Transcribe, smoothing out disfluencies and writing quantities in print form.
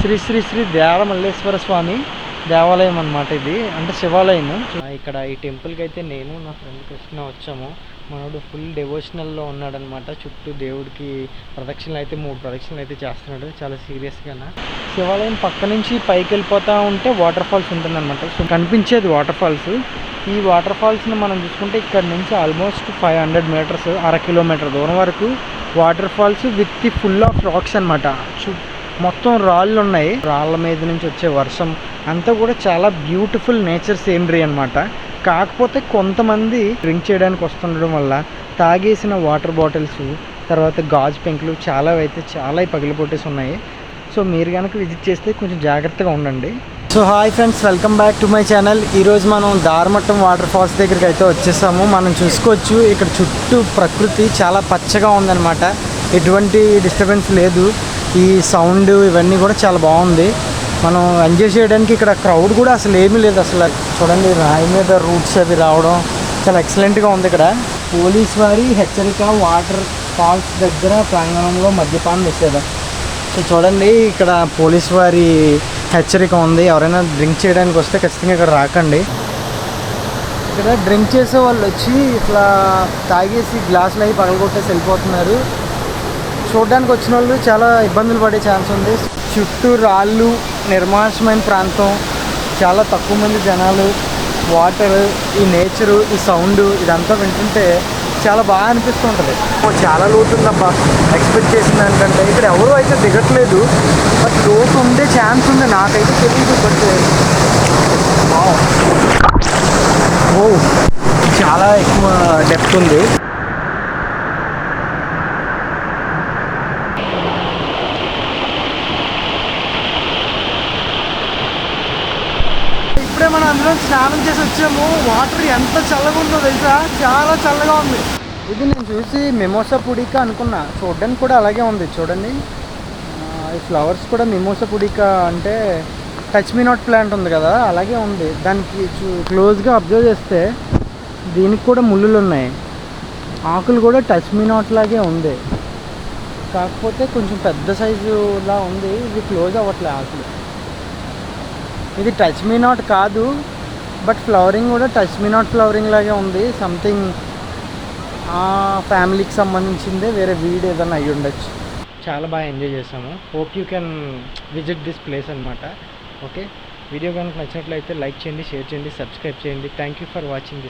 శ్రీ శ్రీ శ్రీ దేవమల్లేశ్వర స్వామి దేవాలయం అన్నమాట. ఇది అంటే శివాలయం. ఇక్కడ ఈ టెంపుల్కి అయితే నేను నా ఫ్రెండ్ కృష్ణ వచ్చాము. మనోడు ఫుల్ డెవోషనల్లో ఉన్నాడనమాట. చుట్టూ దేవుడికి ప్రదక్షిణలు అయితే 3 ప్రదక్షిణలు అయితే చేస్తున్నాడు చాలా సీరియస్గా. శివాలయం పక్క నుంచి పైకి వెళ్ళిపోతూ ఉంటే వాటర్ ఫాల్స్ ఉంటుందన్నమాట. సో కనిపించేది వాటర్ ఫాల్స్. ఈ వాటర్ ఫాల్స్ని మనం చూసుకుంటే ఇక్కడ నుంచి ఆల్మోస్ట్ 500 మీటర్స్, 1/2 కిలోమీటర్ దూరం వరకు waterfalls with full of rocks అనమాట. మొత్తం రాళ్ళు ఉన్నాయి. రాళ్ళ మీద నుంచి వచ్చే వర్షం అంతా కూడా చాలా బ్యూటిఫుల్ నేచర్ సీనరీ అనమాట. కాకపోతే కొంతమంది డ్రింక్ చేయడానికి వస్తుండడం వల్ల తాగేసిన వాటర్ బాటిల్స్, తర్వాత గాజు పెంకులు చాలా పగిలిపోటేసి ఉన్నాయి. సో మీరు కనుక విజిట్ చేస్తే కొంచెం జాగ్రత్తగా ఉండండి. So hi friends, welcome back to my channel. ఈరోజు మనం దారమట్టం వాటర్ ఫాల్స్ దగ్గరికి అయితే వచ్చేసాము. మనం చూసుకోవచ్చు ఇక్కడ చుట్టూ ప్రకృతి చాలా పచ్చగా ఉందన్నమాట. ఎటువంటి డిస్టర్బెన్స్ లేదు. ఈ సౌండ్ ఇవన్నీ కూడా చాలా బాగుంది. మనం ఎంజాయ్ చేయడానికి ఇక్కడ క్రౌడ్ కూడా అసలు ఏమీ లేదు. అసలు చూడండి, రాయి మీద రూట్స్ అవి రావడం చాలా ఎక్సలెంట్గా ఉంది. ఇక్కడ పోలీస్ వారి హెచ్చరిక, వాటర్ ఫాల్స్ దగ్గర ప్రాంగణంలో మద్యపానం నిషేధం. సో చూడండి, ఇక్కడ పోలీస్ వారి హెచ్చరిక ఉంది. ఎవరైనా డ్రింక్ చేయడానికి వస్తే ఖచ్చితంగా ఇక్కడ రాకండి. ఇక్కడ డ్రింక్ చేసే వాళ్ళు వచ్చి ఇట్లా తాగేసి గ్లాసులు అవి పగలగొట్టేసి వెళ్ళిపోతున్నారు. చూడడానికి వచ్చిన వాళ్ళు చాలా ఇబ్బందులు పడే ఛాన్స్ ఉంది. చుట్టూ రాళ్ళు, నిర్మానుష్యమైన ప్రాంతం, చాలా తక్కువ మంది జనాలు, వాటర్, ఈ నేచరు, ఈ సౌండ్ ఇదంతా వింటుంటే చాలా బాగా అనిపిస్తుంటుంది. చాలా లోతు ఉందబ్బా. ఎక్స్పెక్ట్ చేసిన దానికంటే ఇక్కడ ఎవరు అయితే దిగట్లేదు. బట్ లోతు ఉండే ఛాన్స్ ఉంది. నాకైతే తెలియదు. బట్ ఓ చాలా ఎక్కువ డెప్త్ ఉంది. ఇప్పుడే మనం అందులో స్నానం చేసి వచ్చాము. వాటర్ ఎంత చల్లగా ఉందో తెలుసా, చాలా చల్లగా ఉంది. ఇది నేను చూసి మిమోసా పుడికా అనుకున్నా. చూడడానికి కూడా అలాగే ఉంది. చూడండి, ఈ ఫ్లవర్స్ కూడా మిమోసా పుడికా అంటే టచ్ మీ నాట్ ప్లాంట్ ఉంది కదా, అలాగే ఉంది. దానికి క్లోజ్గా అబ్జర్వ్ చేస్తే దీనికి కూడా ముళ్ళులు ఉన్నాయి. ఆకులు కూడా టచ్ మీ నాట్ లాగే ఉంది. కాకపోతే కొంచెం పెద్ద సైజులా ఉంది. ఇది క్లోజ్ అవ్వట్లే ఆకులు. ఇది టచ్ మీ నాట్ కాదు, బట్ ఫ్లవరింగ్ కూడా టచ్ మీ నాట్ ఫ్లవరింగ్ లాగే ఉంది. సంథింగ్ ఆ ఫ్యామిలీకి సంబంధించిందే, వేరే వీడ్ ఏదైనా అయ్యి ఉండొచ్చు. చాలా బాగా ఎంజాయ్ చేసాము. Hope you can visit this place అనమాట. ఓకే, వీడియో కనుక నచ్చినట్లయితే లైక్ చేయండి, షేర్ చేయండి, సబ్స్క్రైబ్ చేయండి. Thank you for watching this.